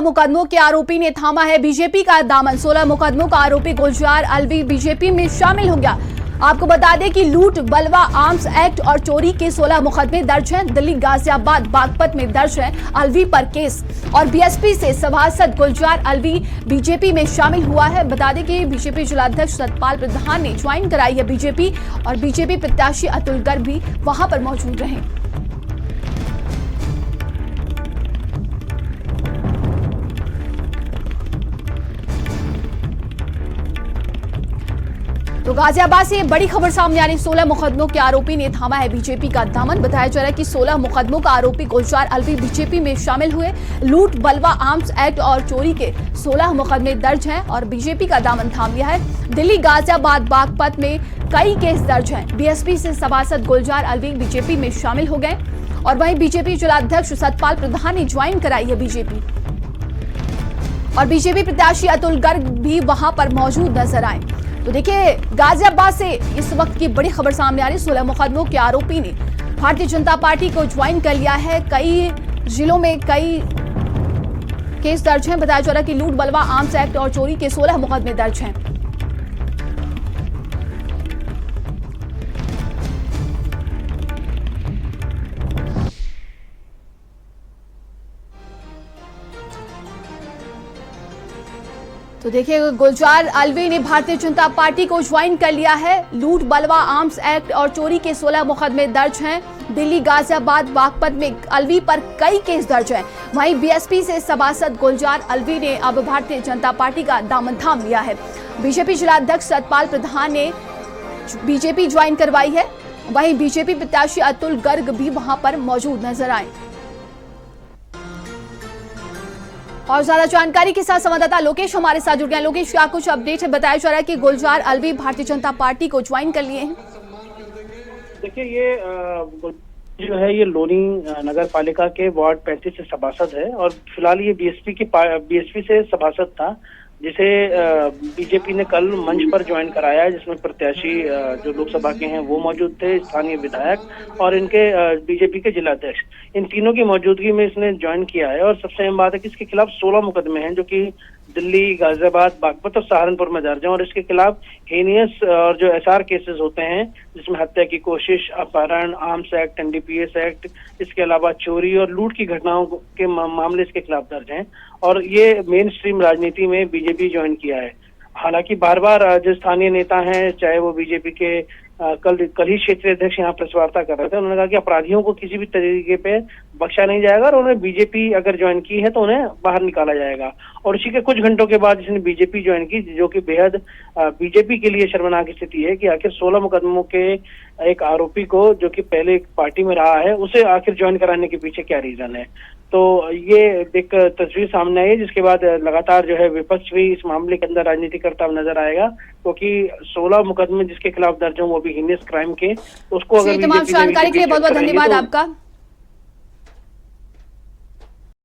16 मुकदमों के आरोपी ने थामा है बीजेपी का दामन। 16 मुकदमों का आरोपी गुलजार अलवी बीजेपी में शामिल हो गया। आपको बता दें कि लूट, बलवा, आर्म्स एक्ट और चोरी के 16 मुकदमे दर्ज हैं। दिल्ली, गाजियाबाद, बागपत में दर्ज है अलवी पर केस। और बीएसपी से सभासद गुलजार अलवी बीजेपी में शामिल हुआ है। बता दें कि बीजेपी जिलाध्यक्ष सतपाल प्रधान ने ज्वाइन कराई है बीजेपी, और बीजेपी प्रत्याशी अतुल गर्ग भी वहां पर मौजूद रहे। तो गाजियाबाद से बड़ी खबर सामने आ रही। 16 मुकदमों के आरोपी ने थामा है बीजेपी का दामन। बताया जा रहा है कि 16 मुकदमों का आरोपी गुलजार अलवी बीजेपी में शामिल हुए। लूट, बलवा, आर्म्स एक्ट और चोरी के 16 मुकदमे दर्ज हैं और बीजेपी का दामन थाम लिया है। दिल्ली, गाजियाबाद, बागपत में कई केस दर्ज हैं। बीएसपी से सभासद गुलजार अलवी बीजेपी में शामिल हो गए, और वहीं बीजेपी जिलाध्यक्ष सतपाल प्रधान ने ज्वाइन कराई है बीजेपी, और बीजेपी प्रत्याशी अतुल गर्ग भी वहां पर मौजूद नजर आए। तो देखिए, गाजियाबाद से इस वक्त की बड़ी खबर सामने आ रही। 16 मुकदमों के आरोपी ने भारतीय जनता पार्टी को ज्वाइन कर लिया है। कई जिलों में कई केस दर्ज हैं। बताया जा रहा है कि लूट, बलवा, आर्म्स एक्ट और चोरी के 16 मुकदमे दर्ज हैं। तो देखिए, गुलजार अलवी ने भारतीय जनता पार्टी को ज्वाइन कर लिया है। लूट, बलवा, आर्म्स एक्ट और चोरी के 16 मुकदमे दर्ज हैं। दिल्ली, गाजियाबाद, बागपत में अलवी पर कई केस दर्ज हैं। वहीं बीएसपी से सभासद गुलजार अलवी ने अब भारतीय जनता पार्टी का दामन थाम लिया है। बीजेपी जिलाध्यक्ष सतपाल प्रधान ने बीजेपी ज्वाइन करवाई है। वहीं बीजेपी प्रत्याशी अतुल गर्ग भी वहां पर मौजूद नजर आए। और ज्यादा जानकारी के साथ संवाददाता लोकेश हमारे साथ जुड़ गए। लोकेश, क्या कुछ अपडेट है? बताया जा रहा है कि गुलजार अलवी भारतीय जनता पार्टी को ज्वाइन कर लिए हैं। देखिए, ये जो है ये लोनी नगर पालिका के वार्ड 35 से सभासद है, और फिलहाल ये बीएसपी से सभासद था, जिसे बीजेपी ने कल मंच पर ज्वाइन कराया है, जिसमें प्रत्याशी जो लोकसभा के हैं वो मौजूद थे, स्थानीय विधायक और इनके बीजेपी के जिलाध्यक्ष। इन तीनों की मौजूदगी में इसने ज्वाइन किया है। और सबसे अहम बात है कि इसके खिलाफ 16 मुकदमे हैं, जो कि दिल्ली, गाजियाबाद, बागपत और सहारनपुर में दर्ज हैं। और इसके खिलाफ हेनियस और जो एसआर केसेस होते हैं, जिसमें हत्या की कोशिश, अपहरण, आर्म्स एक्ट, एनडीपीएस एक्ट, इसके अलावा चोरी और लूट की घटनाओं के मामले इसके खिलाफ दर्ज हैं। और ये मेन स्ट्रीम राजनीति में बीजेपी ज्वाइन किया है। हालांकि बार बार जो स्थानीय नेता हैं, चाहे वो बीजेपी के कल ही क्षेत्रीय अध्यक्ष यहाँ प्रेस वार्ता कर रहे थे, उन्होंने कहा कि अपराधियों को किसी भी तरीके पे बख्शा नहीं जाएगा, और उन्हें बीजेपी अगर ज्वाइन की है तो उन्हें बाहर निकाला जाएगा। और इसी के कुछ घंटों के बाद इसने बीजेपी ज्वाइन की, जो कि बेहद बीजेपी के लिए शर्मनाक स्थिति है कि आखिर 16 मुकदमों के एक आरोपी को, जो कि पहले एक पार्टी में रहा है, उसे आखिर ज्वाइन कराने के पीछे क्या रीजन है। तो ये एक तस्वीर सामने आई है, जिसके बाद लगातार जो है विपक्ष भी इस मामले के अंदर राजनीति करता हुआ नजर आएगा, क्योंकि 16 मुकदमे जिसके खिलाफ दर्ज हों, वो भी हिनियस क्राइम के, उसको अगर तमाम जानकारी के लिए बहुत बहुत धन्यवाद आपका।